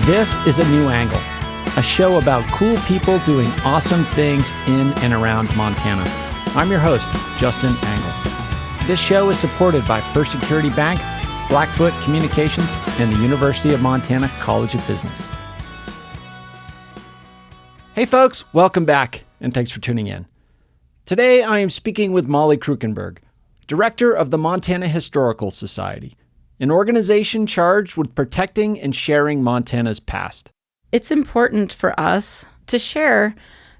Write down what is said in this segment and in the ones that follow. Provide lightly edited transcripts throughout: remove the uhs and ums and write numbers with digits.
This is A New Angle, a show about cool people doing awesome things in and around Montana. I'm your host, Justin Angle. This show is supported by First Security Bank, Blackfoot Communications, and the University of Montana College of Business. Hey folks, welcome back, and thanks for tuning in. Today I am speaking with Molly Kruckenberg, Director of the Montana Historical Society, an organization charged with protecting and sharing Montana's past. It's important for us to share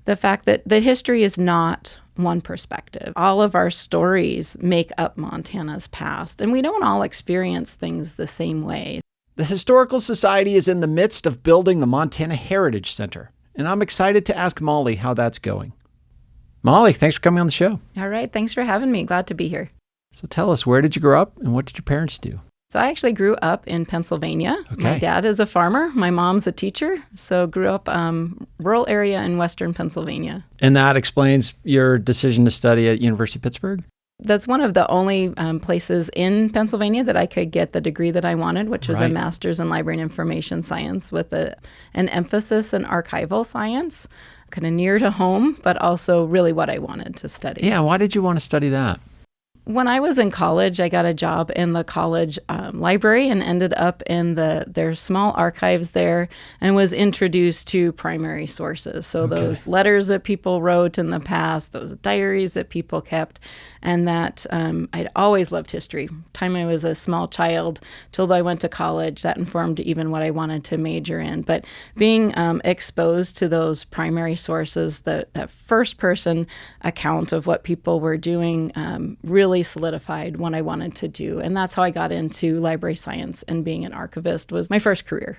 the fact that history is not one perspective. All of our stories make up Montana's past, and we don't all experience things the same way. The Historical Society is in the midst of building the Montana Heritage Center, and I'm excited to ask Molly how that's going. Molly, thanks for coming on the show. All right, thanks for having me. Glad to be here. So tell us, where did you grow up and what did your parents do? So I actually grew up in Pennsylvania. Okay. My dad is a farmer. My mom's a teacher. So grew up rural area in western Pennsylvania. And that explains your decision to study at University of Pittsburgh? That's one of the only places in Pennsylvania that I could get the degree that I wanted, which was a master's in library and information science with an emphasis in archival science, kind of near to home, but also really what I wanted to study. Yeah, why did you want to study that? When I was in college, I got a job in the college library and ended up in their small archives there and was introduced to primary sources. So those letters that people wrote in the past, those diaries that people kept, and that I'd always loved history. Time I was a small child till I went to college, that informed even what I wanted to major in. But being exposed to those primary sources, that first-person account of what people were doing really solidified what I wanted to do. And that's how I got into library science, and being an archivist was my first career.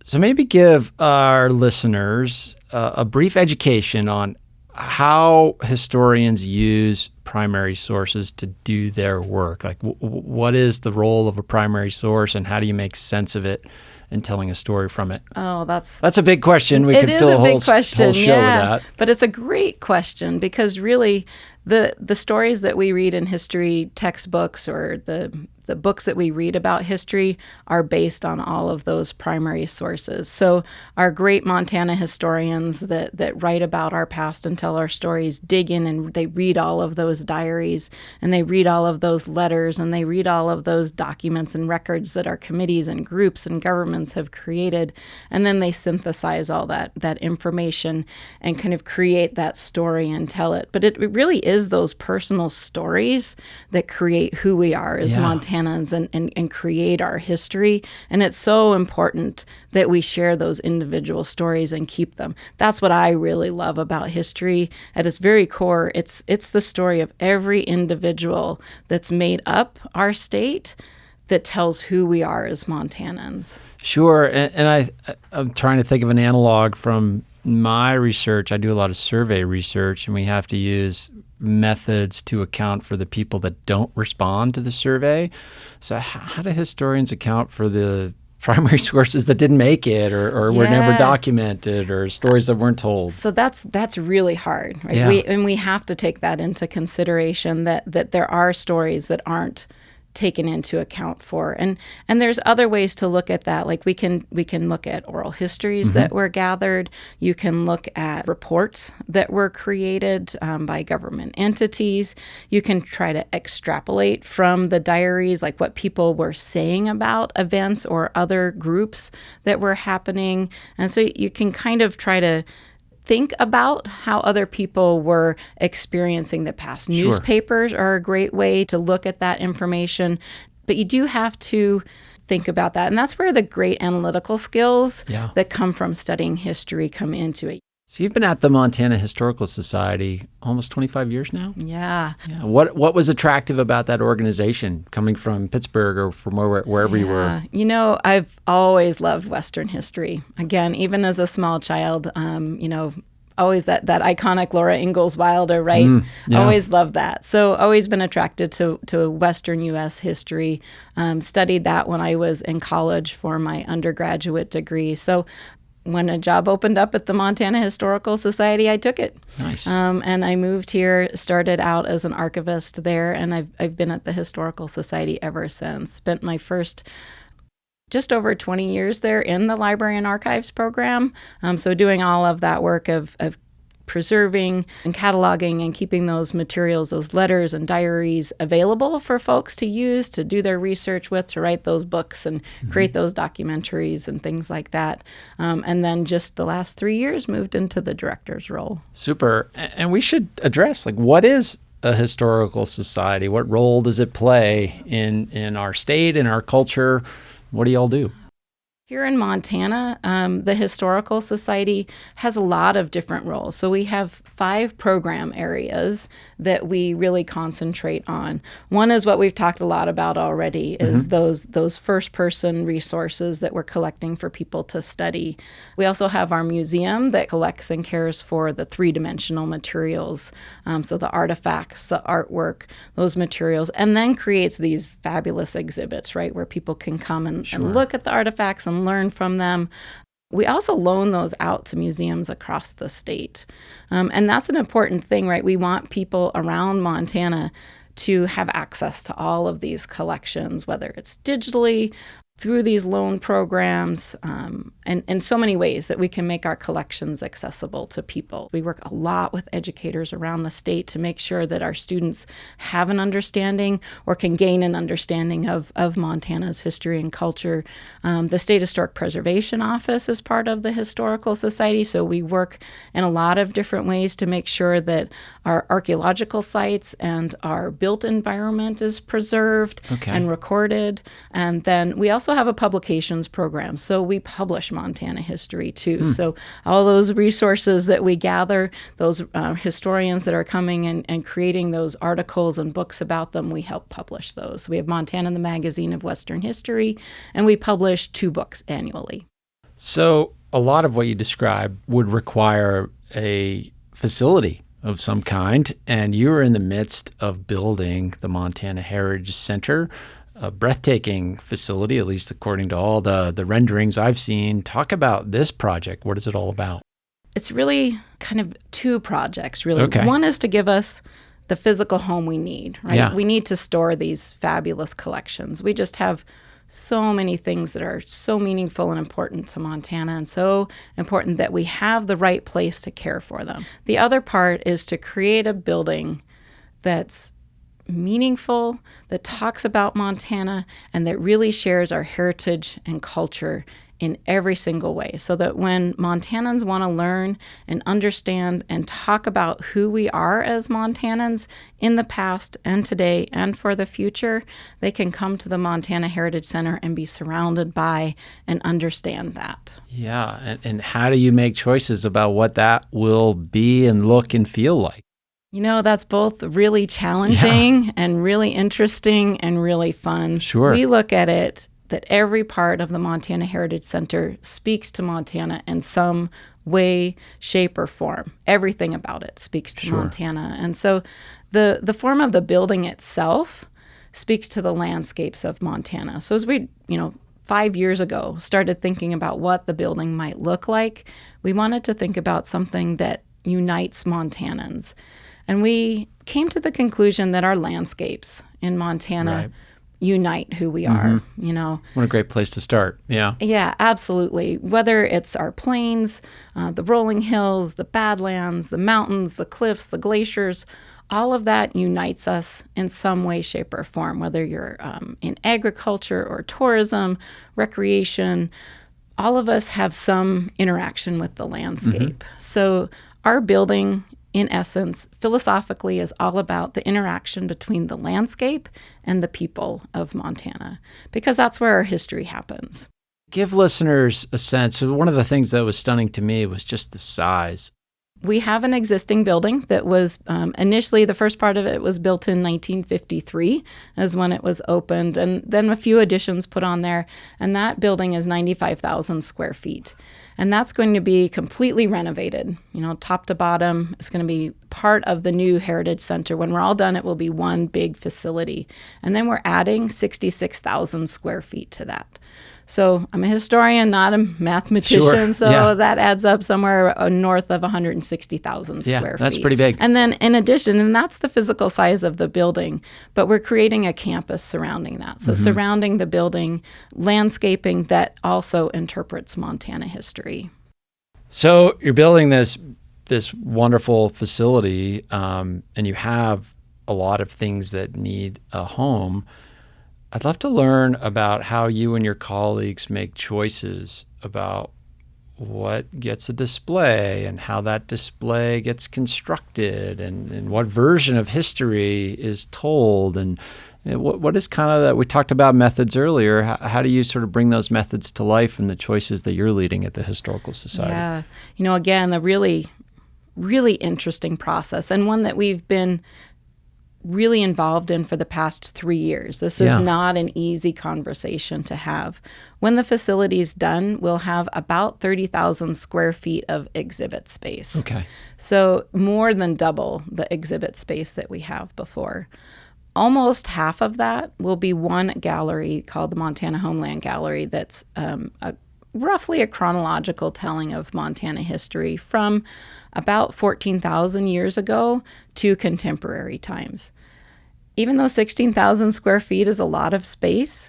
So maybe give our listeners a brief education on how historians use primary sources to do their work. Like, what is the role of a primary source, and how do you make sense of it and telling a story from it? Oh, that's a big question. We could fill a whole show with that. But it's a great question, because really the stories that we read in history textbooks, or the books that we read about history, are based on all of those primary sources. So our great Montana historians that write about our past and tell our stories dig in, and they read all of those diaries, and they read all of those letters, and they read all of those documents and records that our committees and groups and governments have created. And then they synthesize all that information and kind of create that story and tell it. But it really is those personal stories that create who we are as Montanans and create our history. And it's so important that we share those individual stories and keep them. That's what I really love about history. At its very core, it's the story of every individual that's made up our state, that tells who we are as Montanans. Sure. And I'm trying to think of an analog from my research. I do a lot of survey research, and we have to use methods to account for the people that don't respond to the survey. So how do historians account for the primary sources that didn't make it, or were never documented, or stories that weren't told? So that's really hard, right? Yeah. We have to take that into consideration, that there are stories that aren't taken into account for. And there's other ways to look at that. Like we can look at oral histories that were gathered. You can look at reports that were created by government entities. You can try to extrapolate from the diaries, like what people were saying about events or other groups that were happening. And so you can kind of try to think about how other people were experiencing the past. Sure. Newspapers are a great way to look at that information, but you do have to think about that. And that's where the great analytical skills that come from studying history come into it. So you've been at the Montana Historical Society almost 25 years now? Yeah. What was attractive about that organization, coming from Pittsburgh or from wherever you were? You know, I've always loved Western history. Again, even as a small child, always that iconic Laura Ingalls Wilder, right? Always loved that. So always been attracted to Western U.S. history. Studied that when I was in college for my undergraduate degree. So when a job opened up at the Montana Historical Society, I took it. Nice. And I moved here, started out as an archivist there, and I've been at the Historical Society ever since. Spent my first just over 20 years there in the Library and Archives program. So doing all of that work of preserving and cataloging and keeping those materials, those letters and diaries available for folks to use, to do their research with, to write those books and create those documentaries and things like that. And then just the last 3 years moved into the director's role. Super. And we should address, what is a historical society? What role does it play in our state, in our culture? What do y'all do? Here in Montana, the Historical Society has a lot of different roles. So we have 5 program areas that we really concentrate on. One is what we've talked a lot about already, is those first-person resources that we're collecting for people to study. We also have our museum that collects and cares for the 3-dimensional materials, so the artifacts, the artwork, those materials, and then creates these fabulous exhibits, right, where people can come and look at the artifacts and learn from them. We also loan those out to museums across the state. And that's an important thing, right? We want people around Montana to have access to all of these collections, whether it's digitally, through these loan programs, and in so many ways that we can make our collections accessible to people. We work a lot with educators around the state to make sure that our students have an understanding or can gain an understanding of Montana's history and culture. The State Historic Preservation Office is part of the Historical Society, so we work in a lot of different ways to make sure that our archaeological sites and our built environment is preserved and recorded. And then we also have a publications program, so we publish Montana history too. So all those resources that we gather, those historians that are coming and creating those articles and books about them, we help publish those. We have Montana, the Magazine of Western History, and we publish 2 books annually. So a lot of what you described would require a facility of some kind, and you were in the midst of building the Montana Heritage Center, a breathtaking facility, at least according to all the renderings I've seen. Talk about this project. What is it all about? It's really kind of 2 projects, really. Okay. One is to give us the physical home we need, right? Yeah. We need to store these fabulous collections. We just have so many things that are so meaningful and important to Montana, and so important that we have the right place to care for them. The other part is to create a building that's meaningful, that talks about Montana, and that really shares our heritage and culture in every single way, so that when Montanans want to learn and understand and talk about who we are as Montanans in the past and today and for the future, they can come to the Montana Heritage Center and be surrounded by and understand that. Yeah, and how do you make choices about what that will be and look and feel like? You know, that's both really challenging and really interesting and really fun. Sure. We look at it that every part of the Montana Heritage Center speaks to Montana in some way, shape, or form. Everything about it speaks to Montana. And so the form of the building itself speaks to the landscapes of Montana. So as we, 5 years ago, started thinking about what the building might look like, we wanted to think about something that unites Montanans. And we came to the conclusion that our landscapes in Montana unite who we are, What a great place to start. Yeah. Yeah, absolutely. Whether it's our plains, the rolling hills, the badlands, the mountains, the cliffs, the glaciers, all of that unites us in some way, shape, or form, whether you're in agriculture or tourism, recreation. All of us have some interaction with the landscape. So our building, in essence, philosophically, is all about the interaction between the landscape and the people of Montana, because that's where our history happens. Give listeners a sense. One of the things that was stunning to me was just the size. We have an existing building that was initially, the first part of it was built in 1953 is when it was opened, and then a few additions put on there. And that building is 95,000 square feet. And that's going to be completely renovated, top to bottom. It's going to be part of the new Heritage Center. When we're all done, it will be one big facility. And then we're adding 66,000 square feet to that. So I'm a historian, not a mathematician. Sure. So Yeah. that adds up somewhere north of 160,000 Yeah, square feet. that's pretty big. And then in addition, and that's the physical size of the building, but we're creating a campus surrounding that. So surrounding the building, landscaping that also interprets Montana history. So you're building this wonderful facility, and you have a lot of things that need a home. I'd love to learn about how you and your colleagues make choices about what gets a display and how that display gets constructed and what version of history is told. And what is kind of that? We talked about methods earlier. How do you sort of bring those methods to life in the choices that you're leading at the Historical Society? Yeah. Again, the really, really interesting process, and one that we've been really involved in for the past 3 years. This is not an easy conversation to have. When the facility's done, we'll have about 30,000 square feet of exhibit space. Okay. So more than double the exhibit space that we have before. Almost half of that will be one gallery called the Montana Homeland Gallery that's roughly a chronological telling of Montana history from about 14,000 years ago to contemporary times. Even though 16,000 square feet is a lot of space,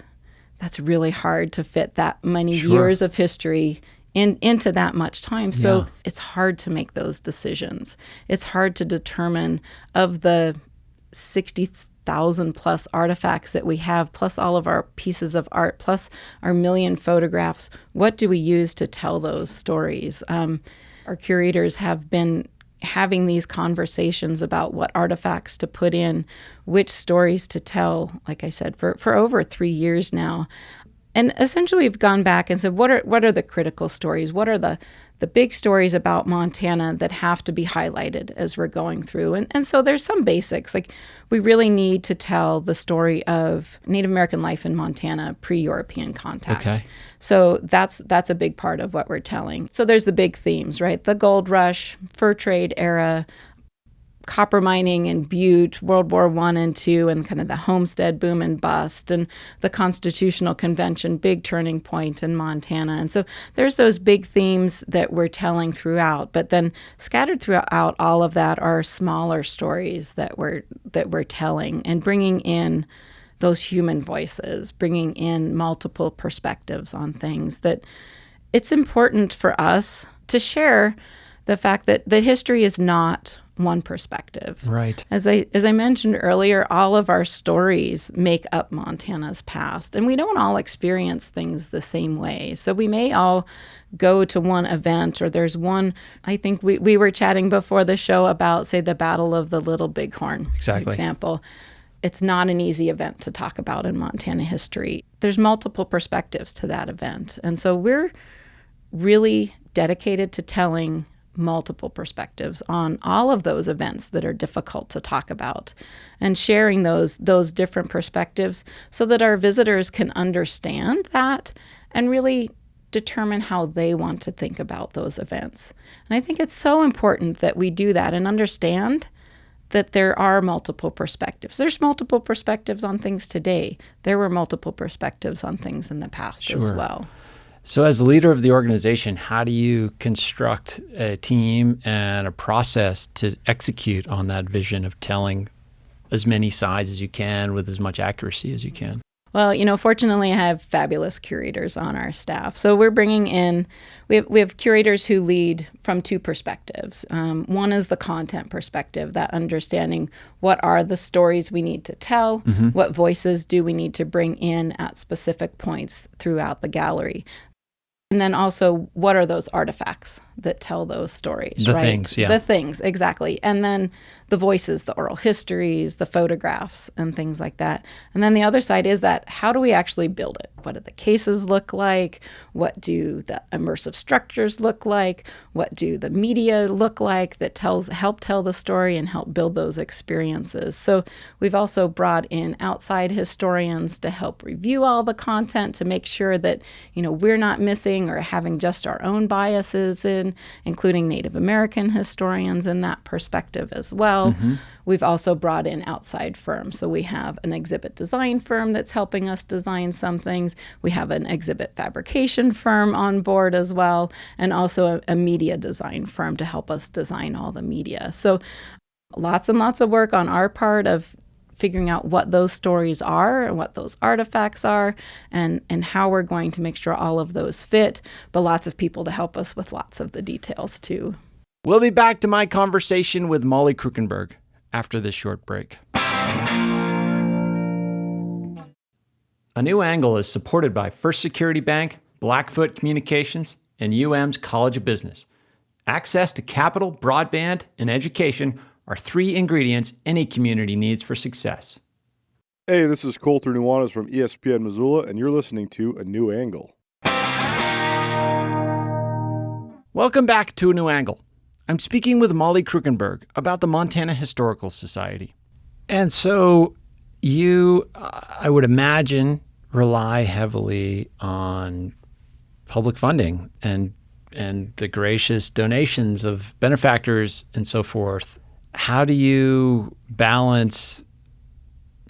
that's really hard to fit that many years of history into that much time. So it's hard to make those decisions. It's hard to determine, of the 60,000 plus artifacts that we have, plus all of our pieces of art, plus our million photographs, what do we use to tell those stories? Our curators have been having these conversations about what artifacts to put in, which stories to tell, like I said, for over 3 years now. And essentially we've gone back and said, what are the critical stories? What are the big stories about Montana that have to be highlighted as we're going through? And so there's some basics. Like, we really need to tell the story of Native American life in Montana pre-European contact. Okay. So that's a big part of what we're telling. So there's the big themes, right? The gold rush, fur trade era, copper mining in Butte, World War I and II, and kind of the homestead boom and bust, and the Constitutional Convention, big turning point in Montana. And so there's those big themes that we're telling throughout, but then scattered throughout all of that are smaller stories that we're telling, and bringing in those human voices, bringing in multiple perspectives on things. That it's important for us to share the fact that the history is not one perspective. Right. As I mentioned earlier, all of our stories make up Montana's past, and we don't all experience things the same way. So we may all go to one event, or there's one, I think we were chatting before the show about, say, the Battle of the Little Bighorn, Exactly. for example. It's not an easy event to talk about in Montana history. There's multiple perspectives to that event. And so we're really dedicated to telling multiple perspectives on all of those events that are difficult to talk about, and sharing those different perspectives so that our visitors can understand that and really determine how they want to think about those events. And I think it's so important that we do that and understand that there are multiple perspectives. There's multiple perspectives on things today. There were multiple perspectives on things in the past as well. So as the leader of the organization, how do you construct a team and a process to execute on that vision of telling as many sides as you can with as much accuracy as you can? Well, fortunately, I have fabulous curators on our staff. So we're bringing in, we have curators who lead from two perspectives. One is the content perspective, that understanding what are the stories we need to tell, what voices do we need to bring in at specific points throughout the gallery. And then also, what are those artifacts that tell those stories, the right? Things, yeah. The things, exactly. And then the voices, the oral histories, the photographs, and things like that. And then the other side is that, how do we actually build it? What do the cases look like? What do the immersive structures look like? What do the media look like that help tell the story and help build those experiences? So we've also brought in outside historians to help review all the content, to make sure that, we're not missing or having just our own biases in, including Native American historians in that perspective as well. well. We've also brought in outside firms. So we have an exhibit design firm that's helping us design some things. We have an exhibit fabrication firm on board as well, and also a media design firm to help us design all the media. So lots and lots of work on our part of figuring out what those stories are and what those artifacts are and how we're going to make sure all of those fit, but lots of people to help us with lots of the details too. We'll be back to my conversation with Molly Kruckenberg after this short break. A New Angle is supported by First Security Bank, Blackfoot Communications, and UM's College of Business. Access to capital, broadband, and education are 3 ingredients any community needs for success. Hey, this is Colter Nuanez from ESPN Missoula, and you're listening to A New Angle. Welcome back to A New Angle. I'm speaking with Molly Kruckenberg about the Montana Historical Society. And so you, I would imagine, rely heavily on public funding and the gracious donations of benefactors and so forth. How do you balance,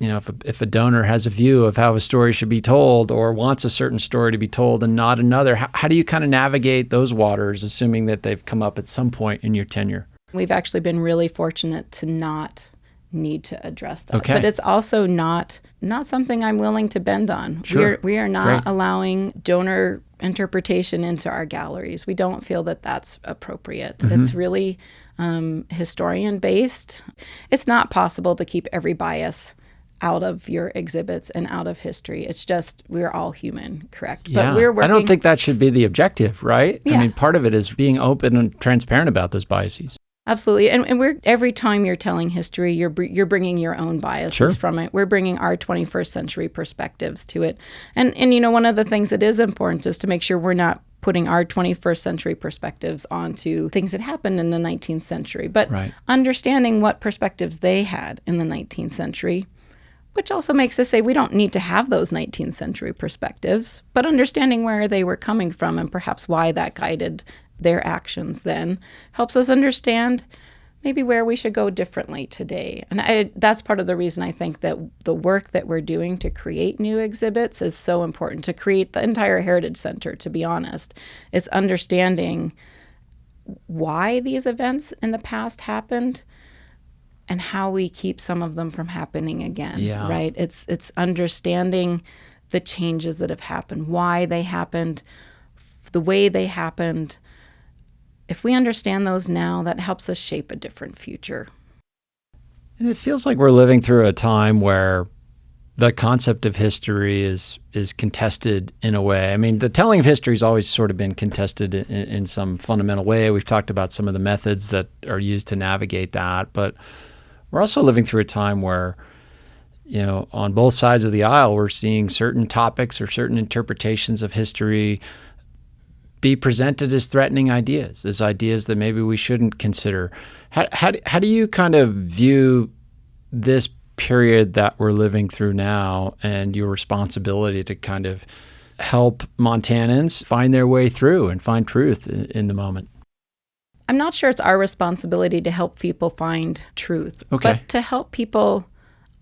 if a donor has a view of how a story should be told or wants a certain story to be told and not another? How do you kind of navigate those waters, assuming that they've come up at some point in your tenure? We've actually been really fortunate to not need to address that. Okay. But it's also not something I'm willing to bend on. Sure. We are not Great. allowing donor interpretation into our galleries. We don't feel that that's appropriate. It's really historian-based. It's not possible to keep every bias out of your exhibits and out of history. It's just we're all human, correct? Yeah. But we're working. I don't think that should be the objective, right? Yeah. I mean, part of it is being open and transparent about those biases. Absolutely. And we're every time you're telling history, you're bringing your own biases from it. We're bringing our 21st century perspectives to it. And one of the things that is important is to make sure we're not putting our 21st century perspectives onto things that happened in the 19th century, but understanding what perspectives they had in the 19th century, which also makes us say we don't need to have those 19th century perspectives, but understanding where they were coming from and perhaps why that guided their actions then helps us understand maybe where we should go differently today. And that's part of the reason I think that the work that we're doing to create new exhibits is so important, to create the entire Heritage Center, to be honest. It's understanding why these events in the past happened and how we keep some of them from happening again, right? It's understanding the changes that have happened, why they happened, the way they happened. If we understand those now, that helps us shape a different future. And it feels like we're living through a time where the concept of history is contested in a way. I mean, the telling of history has always sort of been contested in some fundamental way. We've talked about some of the methods that are used to navigate that, but we're also living through a time where, on both sides of the aisle, we're seeing certain topics or certain interpretations of history be presented as threatening ideas, as ideas that maybe we shouldn't consider. How do you kind of view this period that we're living through now and your responsibility to kind of help Montanans find their way through and find truth in the moment? I'm not sure it's our responsibility to help people find truth, but to help people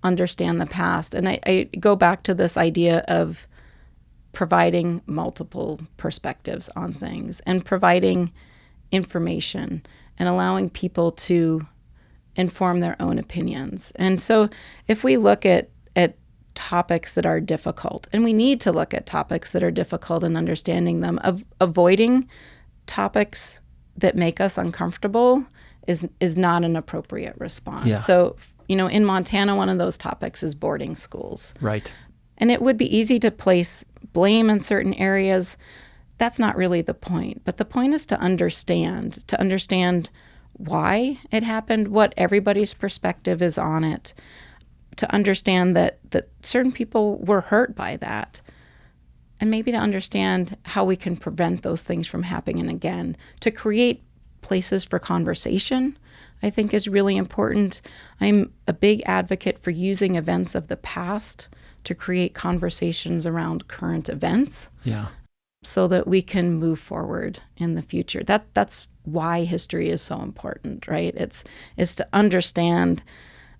understand the past. And I go back to this idea of providing multiple perspectives on things and providing information and allowing people to inform their own opinions. And so if we look at topics that are difficult, and we need to look at topics that are difficult and understanding them, avoiding topics that make us uncomfortable is not an appropriate response. Yeah. So, in Montana, one of those topics is boarding schools. Right. And it would be easy to place blame in certain areas. That's not really the point. But the point is to understand why it happened, what everybody's perspective is on it, to understand that certain people were hurt by that, and maybe to understand how we can prevent those things from happening again, to create places for conversation, I think is really important. I'm a big advocate for using events of the past to create conversations around current events, so that we can move forward in the future. That's why history is so important, right? It's to understand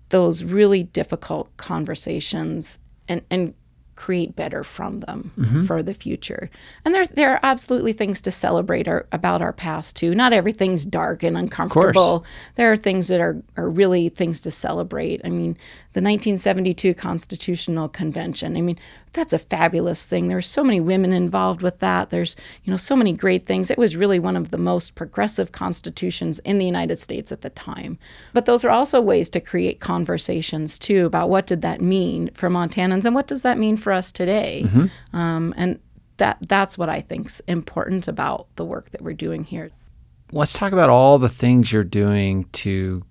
those really difficult conversations and create better from them for the future. And there are absolutely things to celebrate about our past too. Not everything's dark and uncomfortable. There are things that are really things to celebrate. I mean, the 1972 Constitutional Convention, I mean, that's a fabulous thing. There's so many women involved with that. There's, so many great things. It was really one of the most progressive constitutions in the United States at the time. But those are also ways to create conversations too about what did that mean for Montanans and what does that mean for us today. And that's what I think's important about the work that we're doing here. Let's talk about all the things you're doing to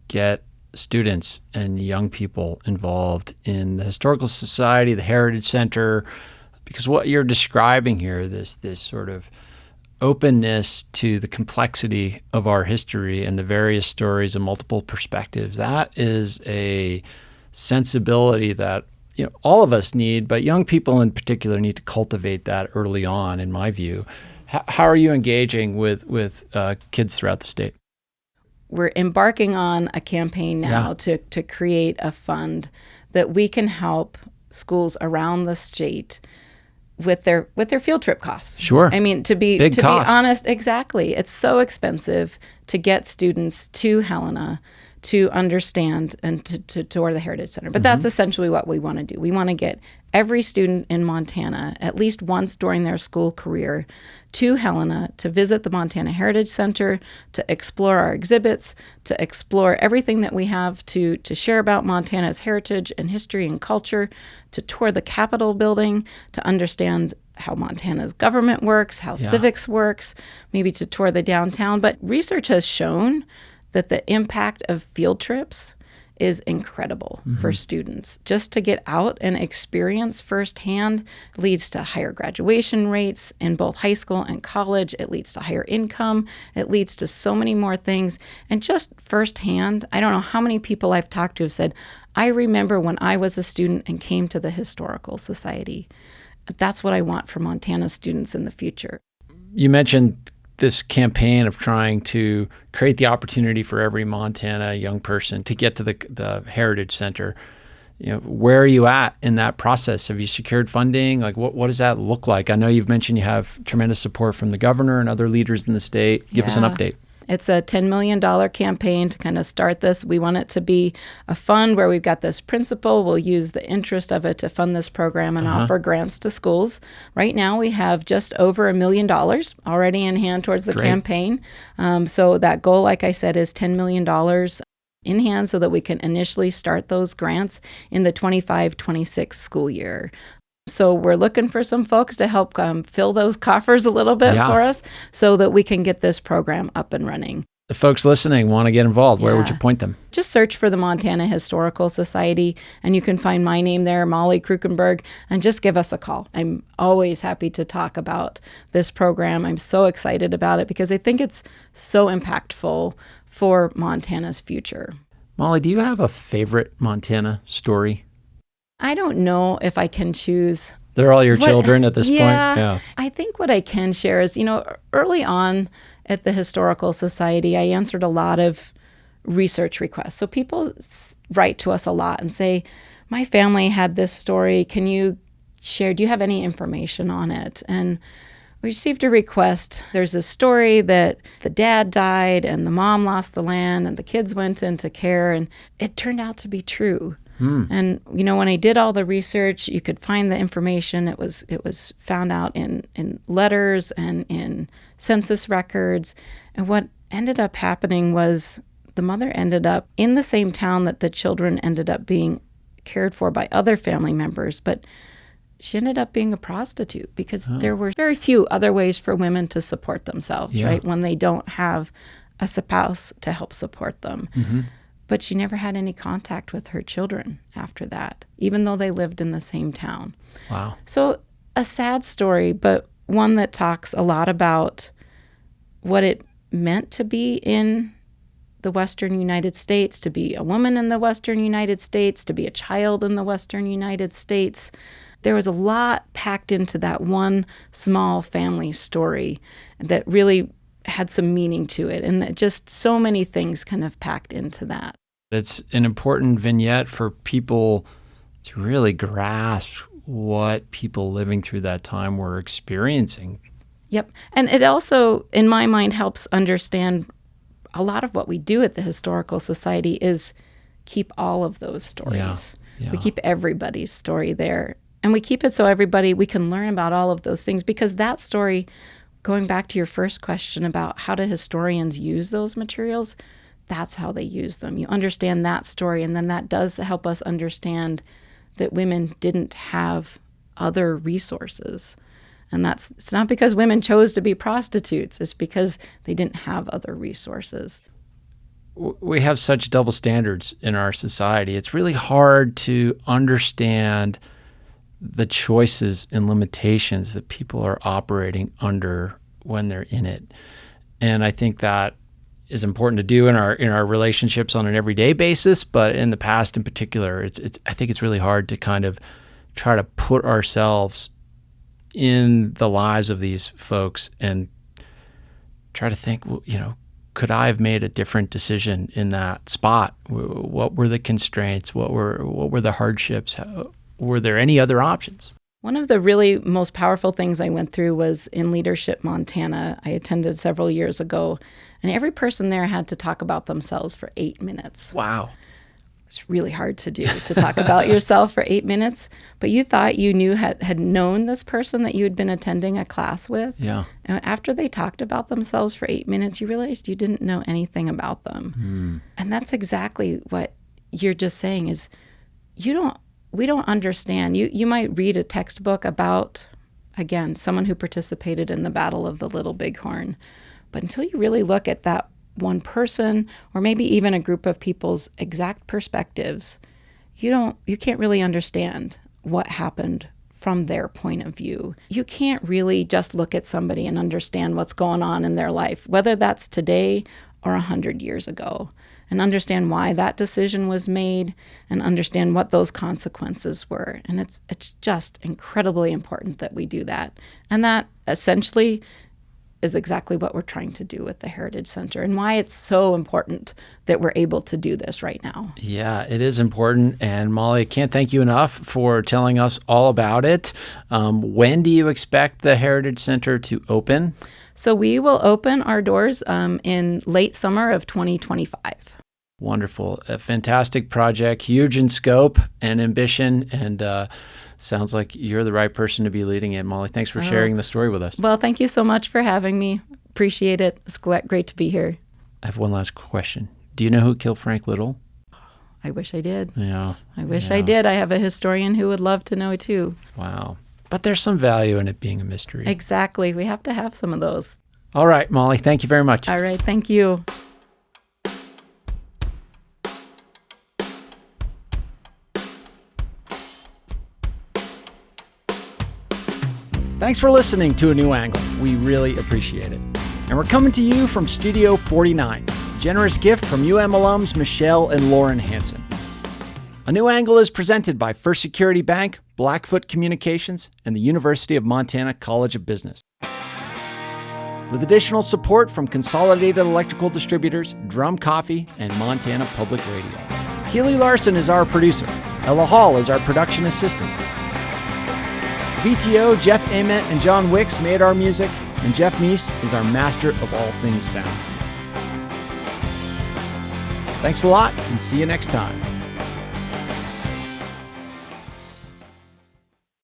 get students and young people involved in the Historical Society, the Heritage Center, because what you're describing here, this sort of openness to the complexity of our history and the various stories and multiple perspectives, that is a sensibility that all of us need, but young people in particular need to cultivate that early on, in my view. How are you engaging with kids throughout the state? We're embarking on a campaign now to create a fund that we can help schools around the state with their field trip costs. Sure. I mean, to be honest, exactly. It's so expensive to get students to Helena to understand and to tour the Heritage Center. But that's essentially what we want to do. We want to get every student in Montana, at least once during their school career, to Helena to visit the Montana Heritage Center, to explore our exhibits, to explore everything that we have to share about Montana's heritage and history and culture, to tour the Capitol building, to understand how Montana's government works, how civics works, maybe to tour the downtown. But research has shown that the impact of field trips is incredible for students. Just to get out and experience firsthand leads to higher graduation rates in both high school and college. It leads to higher income. It leads to so many more things. And just firsthand, I don't know how many people I've talked to have said, I remember when I was a student and came to the Historical Society. That's what I want for Montana students in the future. You mentioned this campaign of trying to create the opportunity for every Montana young person to get to the Heritage Center. Where are you at in that process? Have you secured funding? Like, what does that look like? I know you've mentioned you have tremendous support from the governor and other leaders in the state. Give us an update. It's a $10 million campaign to kind of start this. We want it to be a fund where we've got this principal. We'll use the interest of it to fund this program and offer grants to schools. Right now, we have just over $1 million already in hand towards the campaign. So that goal, like I said, is $10 million in hand so that we can initially start those grants in the 25-26 school year. So we're looking for some folks to help fill those coffers a little bit for us so that we can get this program up and running. If folks listening want to get involved, where would you point them? Just search for the Montana Historical Society, and you can find my name there, Molly Kruckenberg, and just give us a call. I'm always happy to talk about this program. I'm so excited about it because I think it's so impactful for Montana's future. Molly, do you have a favorite Montana story? I don't know if I can choose. They're all your children at this point? Yeah. I think what I can share is, early on at the Historical Society, I answered a lot of research requests. So people write to us a lot and say, my family had this story. Can you share? Do you have any information on it? And we received a request. There's a story that the dad died and the mom lost the land and the kids went into care, and it turned out to be true. And, when I did all the research, you could find the information. It was found out in letters and in census records. And what ended up happening was the mother ended up in the same town that the children ended up being cared for by other family members. But she ended up being a prostitute because there were very few other ways for women to support themselves, right, when they don't have a spouse to help support them. But she never had any contact with her children after that, even though they lived in the same town. Wow. So a sad story, but one that talks a lot about what it meant to be in the Western United States, to be a woman in the Western United States, to be a child in the Western United States. There was a lot packed into that one small family story that really had some meaning to it, and that just so many things kind of packed into that. It's an important vignette for people to really grasp what people living through that time were experiencing. Yep. And it also, in my mind, helps understand a lot of what we do at the Historical Society is keep all of those stories. Yeah. We keep everybody's story there. And we keep it so we can learn about all of those things, because that story, going back to your first question about how do historians use those materials, that's how they use them. You understand that story, and then that does help us understand that women didn't have other resources. And it's not because women chose to be prostitutes, it's because they didn't have other resources. We have such double standards in our society. It's really hard to understand the choices and limitations that people are operating under when they're in it. And I think that is important to do in our relationships on an everyday basis, but in the past in particular, I think it's really hard to kind of try to put ourselves in the lives of these folks and try to think, could I have made a different decision in that spot? What were the constraints? What were the hardships? Were there any other options? One of the really most powerful things I went through was in Leadership Montana. I attended several years ago, and every person there had to talk about themselves for 8 minutes. Wow. It's really hard to do, to talk about yourself for 8 minutes, but you thought you had known this person that you had been attending a class with. Yeah. And after they talked about themselves for 8 minutes, you realized you didn't know anything about them. And that's exactly what you're just saying is we don't understand. You might read a textbook about, again, someone who participated in the Battle of the Little Bighorn, but until you really look at that one person, or maybe even a group of people's exact perspectives, you can't really understand what happened from their point of view. You can't really just look at somebody and understand what's going on in their life, whether that's today or 100 years ago, and understand why that decision was made and understand what those consequences were. And it's just incredibly important that we do that. And that essentially is exactly what we're trying to do with the Heritage Center, and why it's so important that we're able to do this right now. Yeah, it is important. And Molly, I can't thank you enough for telling us all about it. When do you expect the Heritage Center to open? So we will open our doors in late summer of 2025. Wonderful. A fantastic project, huge in scope and ambition, and sounds like you're the right person to be leading it. Molly, thanks for sharing the story with us. Well, thank you so much for having me. Appreciate it. It's great to be here. I have one last question. Do you know who killed Frank Little? I wish I did. Yeah. I wish I did. I have a historian who would love to know too. Wow. But there's some value in it being a mystery. Exactly. We have to have some of those. All right, Molly. Thank you very much. All right. Thank you. Thanks for listening to A New Angle. We really appreciate it. And we're coming to you from Studio 49. Generous gift from UM alums Michelle and Lauren Hansen. A New Angle is presented by First Security Bank, Blackfoot Communications, and the University of Montana College of Business. With additional support from Consolidated Electrical Distributors, Drum Coffee, and Montana Public Radio. Keely Larson is our producer. Ella Hall is our production assistant. VTO, Jeff Ament, and John Wicks made our music, and Jeff Meese is our master of all things sound. Thanks a lot, and see you next time.